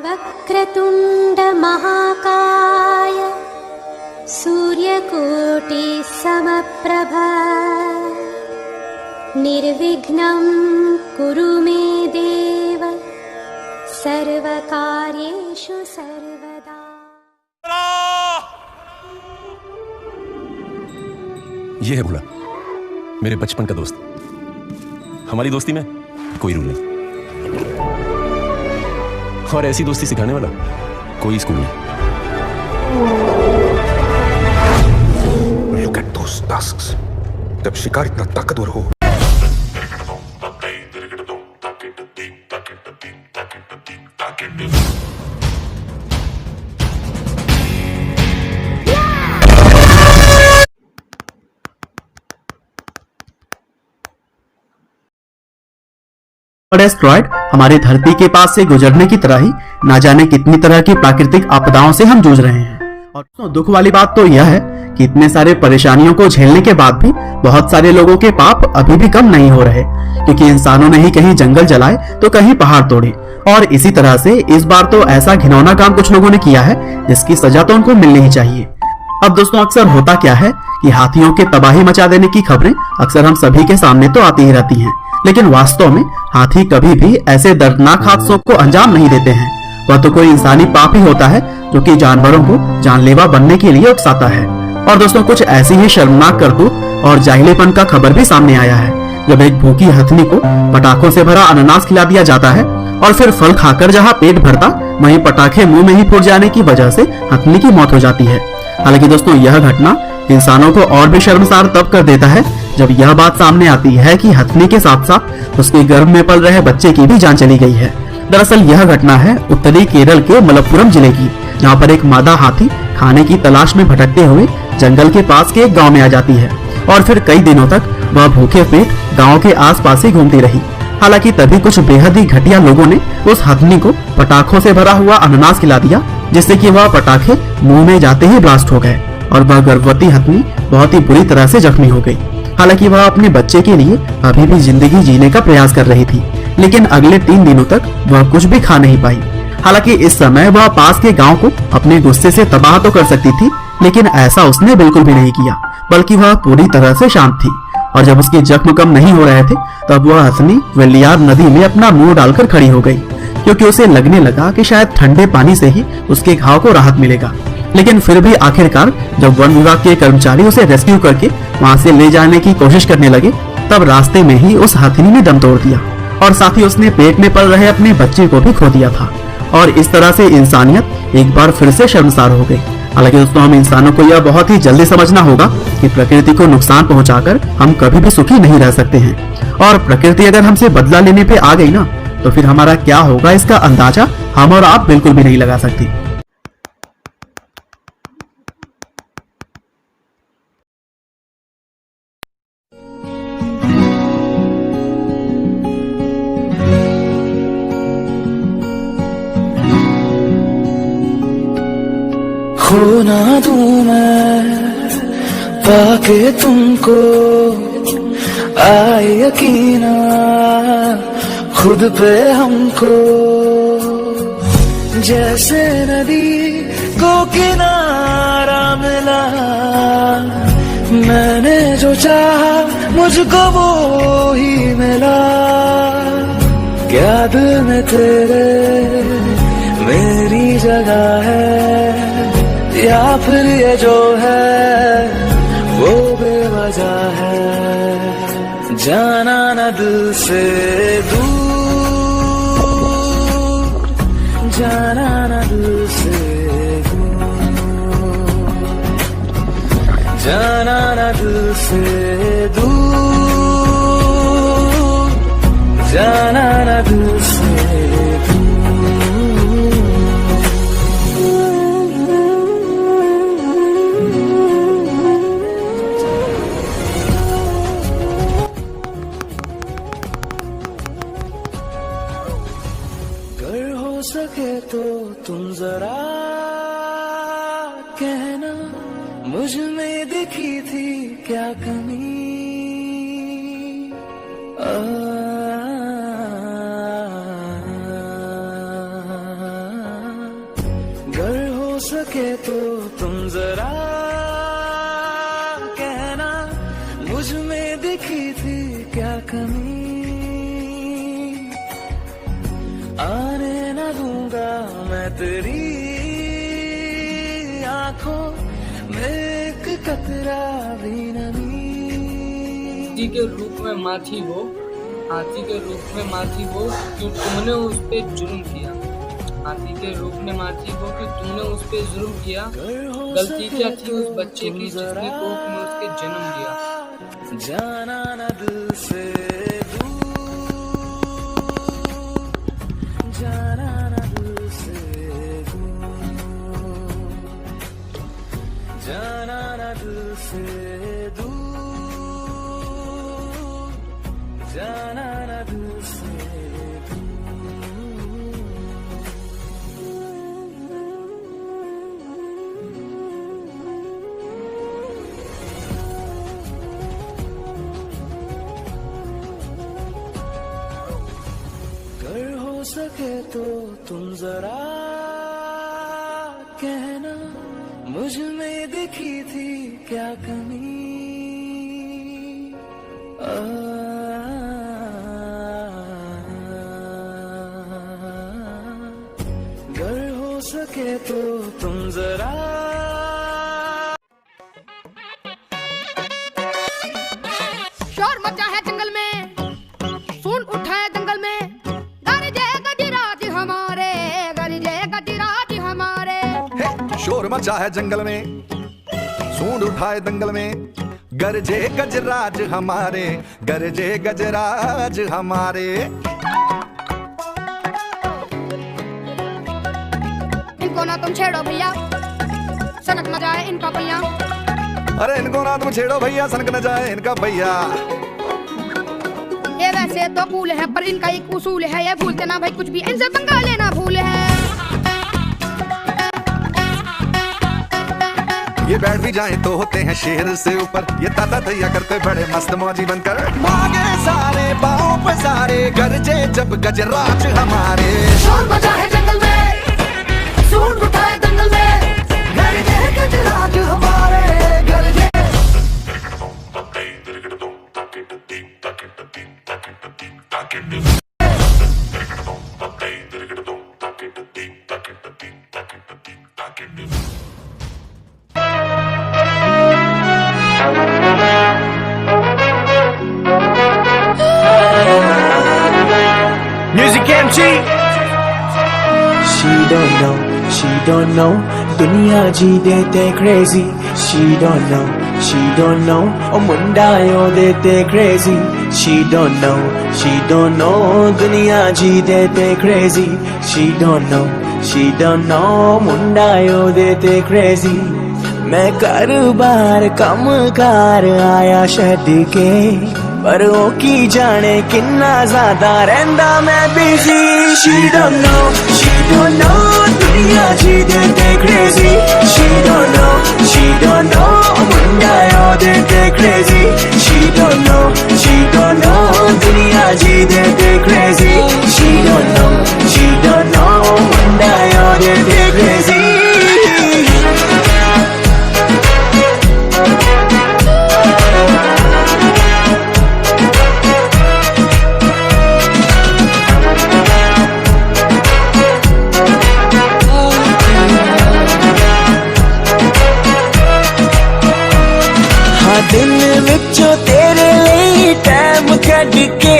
वक्रतुण्ड महाकाय सूर्यकोटि समप्रभा निर्विघ्नं कुरु मे देव सर्वकार्येषु सर्वदा। ये है भोला, मेरे बचपन का दोस्त। हमारी दोस्ती में कोई रूल नहीं और ऐसी दोस्ती सिखाने वाला कोई स्कूल नहीं। Look at those tusks. जब शिकार इतना ताकतवर हो। एस्ट्रॉयड हमारी धरती के पास से गुजरने की तरह ही ना जाने कितनी तरह की प्राकृतिक आपदाओं से हम जूझ रहे हैं। और दुख वाली बात तो यह है कि इतने सारे परेशानियों को झेलने के बाद भी बहुत सारे लोगों के पाप अभी भी कम नहीं हो रहे, क्योंकि इंसानों ने ही कहीं जंगल जलाए तो कहीं पहाड़ तोड़े। और इसी तरह से इस बार तो ऐसा घिनौना काम कुछ लोगों ने किया है जिसकी सजा तो उनको मिलनी ही चाहिए। अब दोस्तों, अक्सर होता क्या है कि हाथियों के तबाही मचा देने की खबरें अक्सर हम सभी के सामने तो आती ही रहती हैं, लेकिन वास्तव में हाथी कभी भी ऐसे दर्दनाक हादसों को अंजाम नहीं देते हैं। वह तो कोई इंसानी पाप ही होता है जो कि जानवरों को जानलेवा बनने के लिए उकसाता है। और दोस्तों, कुछ ऐसी ही शर्मनाक करतूत और जाहिलेपन का खबर भी सामने आया है, जब एक भूखी हथनी को पटाखों से भरा अनानास खिला दिया जाता है और फिर फल खाकर जहाँ पेट भरता वहीं पटाखे मुंह में ही फूट जाने की वजह से हथनी की मौत हो जाती है। हालांकि दोस्तों, यह घटना इंसानों को और भी शर्मसार तब कर देता है जब यह बात सामने आती है कि हथनी के साथ साथ उसके गर्भ में पल रहे बच्चे की भी जान चली गई है। दरअसल यह घटना है उत्तरी केरल के मलप्पुरम जिले की, जहाँ पर एक मादा हाथी खाने की तलाश में भटकते हुए जंगल के पास के एक गांव में आ जाती है और फिर कई दिनों तक वह भूखे पेट गांव के आसपास ही घूमती रही। हालांकि तभी कुछ बेहद ही घटिया लोगों ने उस हथनी को पटाखों से भरा हुआ अनानास खिला दिया, जिससे कि वह पटाखे मुंह में जाते ही ब्लास्ट हो गए और वह गर्भवती हथनी बहुत ही बुरी तरह से जख्मी हो गई। हालांकि वह अपने बच्चे के लिए अभी भी जिंदगी जीने का प्रयास कर रही थी, लेकिन अगले 3 दिनों तक वह कुछ भी खा नहीं पाई। हालांकि इस समय वह पास के गांव को अपने गुस्से से तबाह तो कर सकती थी, लेकिन ऐसा उसने बिल्कुल भी नहीं किया, बल्कि वह पूरी तरह से शांत थी। और जब उसके जख्म कम नहीं हो रहे थे तब वह हथनी वेलियार नदी में अपना मुंह डालकर खड़ी हो गई, क्योंकि उसे लगने लगा कि शायद ठंडे पानी से ही उसके घाव को राहत मिलेगा। लेकिन फिर भी आखिरकार जब वन विभाग के कर्मचारी उसे रेस्क्यू करके वहां से ले जाने की कोशिश करने लगे, तब रास्ते में ही उस हथनी ने दम तोड़ दिया और साथ ही उसने पेट में पल रहे अपने बच्चे को भी खो दिया था। और इस तरह से इंसानियत एक बार फिर से शर्मसार हो गई। हालांकि दोस्तों, हम इंसानों को यह बहुत ही जल्दी समझना होगा कि प्रकृति को नुकसान पहुंचाकर हम कभी भी सुखी नहीं रह सकते हैं। और प्रकृति अगर हमसे बदला लेने पे आ गई ना, तो फिर हमारा क्या होगा इसका अंदाजा हम और आप बिल्कुल भी नहीं लगा सकती। खो ना दूं मैं पाके तुमको, आए यकीना खुद पे हमको। जैसे नदी को किनारा मिला, मैंने जो चाहा मुझको वो ही मिला। क्या दिल में तेरे मेरी जगह है, या फिर ये जो है वो बेवजह है। जाना न दिल से दूर, जाना न दिल से दूर, जाना न दिल से दूर, जाना न दिल से दूर। सके तो तुम जरा कहना, मुझ में दिखी थी क्या कमी। सके तो तुम जरा कहना, मुझ में दिखी थी क्या कमी, आने न दूंगा मैं तेरी आंखों में एक कतरा भी नमी। हाथी के रूप में माथी वो, हाथी के रूप में माथी वो, क्यों तुमने उस पे जुल्म किया। हाथी के रूप में माथी वो कि तुमने उस पे जुल्म किया। गलती क्या थी उस बच्चे की जिसने कोख में उसके जन्म दिया। जाना न दिल से दूर, जाना न दिल से दूर, जाना न दिल से दूर, जाना न दिल से सके तो तुम जरा कहना, मुझ में दिखी थी क्या कमी, अगर हो सके तो तुम जरा। शोर मचा है जंगल में, सुन उठा है जंगल में, शोर मचा है जंगल में, सूंड उठाए दंगल में, गरजे गजराज हमारे, गरजे गजराज हमारे। इनको ना तुम छेड़ो भैया, सनक न जाए इनका भैया। अरे इनको ना तुम छेड़ो भैया, सनक न जाए इनका भैया। ये वैसे तो कूल है पर इनका एक उसूल है, ये भूलते ना भाई कुछ भी, इनसे पंगा लेना भूल है। ये बैठ भी जाएं तो होते हैं शेर से ऊपर, ये ताता तैया करते बड़े मस्त मौजी बनकर। भागे सारे पाँव पसारे, गरजे जब गजराज हमारे। शोर मचा है जंगल में, सूंड उठाए दंगल में, गरजे गजराज हमारे, गरजे। Music MC. She don't know, दुनिया जी देते crazy. She don't know, ओ मुंडा यो देते crazy. She don't know, दुनिया जी देते crazy. She don't know, मुंडा यो देते crazy. मैं कारोबार कम कार आया छड्ड के, पर ओ की जाने किन्ना ज्यादा रहंदा मैं बिजी। She don't know, दुनिया जी देते crazy. She don't know, मुंडा यो देते crazy. She don't know, दुनिया जी देते crazy. She don't know, मुंडा यो देते crazy. दिन विचों तेरे लिए टाइम कढ के